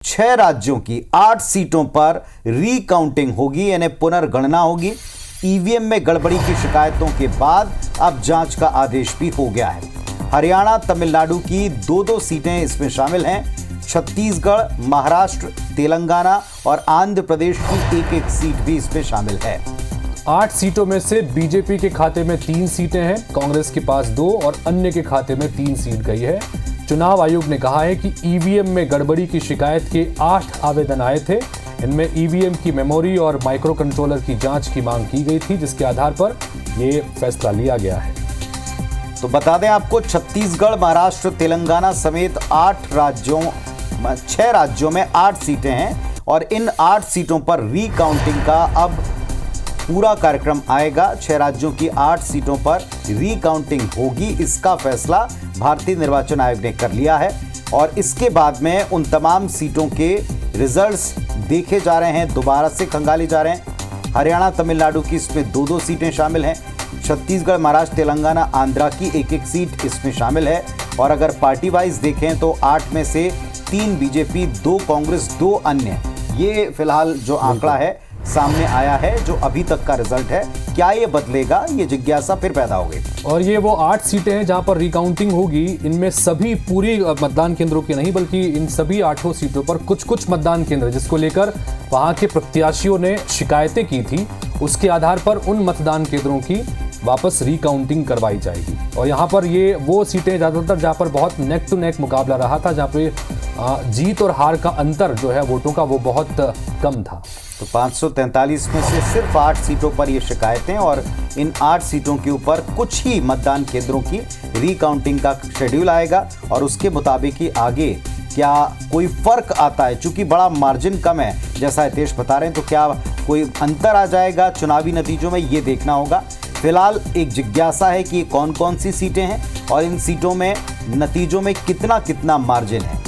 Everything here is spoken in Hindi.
6 राज्यों की 8 सीटों पर रीकाउंटिंग होगी, यानी पुनर्गणना होगी। ईवीएम में गड़बड़ी की शिकायतों के बाद अब जांच का आदेश भी हो गया है। हरियाणा, तमिलनाडु की 2-2 सीटें इसमें शामिल हैं। छत्तीसगढ़, महाराष्ट्र, तेलंगाना और आंध्र प्रदेश की 1-1 सीट भी इसमें शामिल है। 8 सीटों में से बीजेपी के खाते में 3 सीटें हैं, कांग्रेस के पास 2 और अन्य के खाते में 3 सीट गई है। चुनाव आयोग ने कहा है कि ईवीएम में गड़बड़ी की शिकायत के 8 आवेदन आए थे। इनमें ईवीएम की मेमोरी और माइक्रो कंट्रोलर की जांच की मांग की गई थी, जिसके आधार पर ये फैसला लिया गया है। तो बता दें आपको, छत्तीसगढ़, महाराष्ट्र, तेलंगाना समेत 6 राज्यों में 8 सीटें हैं और इन 8 सीटों पर रीकाउंटिंग का अब पूरा कार्यक्रम आएगा। 6 राज्यों की 8 सीटों पर रीकाउंटिंग होगी, इसका फैसला भारतीय निर्वाचन आयोग ने कर लिया है और इसके बाद में उन तमाम सीटों के रिजल्ट्स देखे जा रहे हैं, दोबारा से खंगाले जा रहे हैं। हरियाणा, तमिलनाडु की इसमें 2-2 सीटें शामिल हैं। छत्तीसगढ़, महाराष्ट्र, तेलंगाना, आंध्रा की 1-1 सीट इसमें शामिल है और अगर पार्टी वाइज देखें तो 8 में से 3 बीजेपी, 2 कांग्रेस, 2 अन्य। ये फिलहाल जो आंकड़ा है सामने आया है, जो अभी तक का रिजल्ट है। क्या ये बदलेगा, ये जिज्ञासा फिर पैदा हो गई। और ये वो 8 सीटें हैं जहां पर रिकाउंटिंग होगी। इनमें सभी पूरी मतदान केंद्रों की नहीं, बल्कि इन सभी 8 सीटों पर कुछ मतदान केंद्र जिसको लेकर वहां के प्रत्याशियों ने शिकायतें की थी, उसके आधार पर उन मतदान केंद्रों की वापस रिकाउंटिंग करवाई जाएगी। और यहाँ पर ये वो सीटें ज़्यादातर जहाँ पर बहुत नेक टू नेक मुकाबला रहा था, जहाँ पे जीत और हार का अंतर जो है वोटों का, वो बहुत कम था। तो 543 में से सिर्फ 8 सीटों पर ये शिकायतें और इन 8 सीटों के ऊपर कुछ ही मतदान केंद्रों की रीकाउंटिंग का शेड्यूल आएगा और उसके मुताबिक ही आगे क्या कोई फर्क आता है। चूंकि बड़ा मार्जिन कम है, जैसा हितेश बता रहे हैं, तो क्या कोई अंतर आ जाएगा चुनावी नतीजों में, ये देखना होगा। फिलहाल एक जिज्ञासा है कि कौन कौन सी सीटें हैं और इन सीटों में नतीजों में कितना मार्जिन है।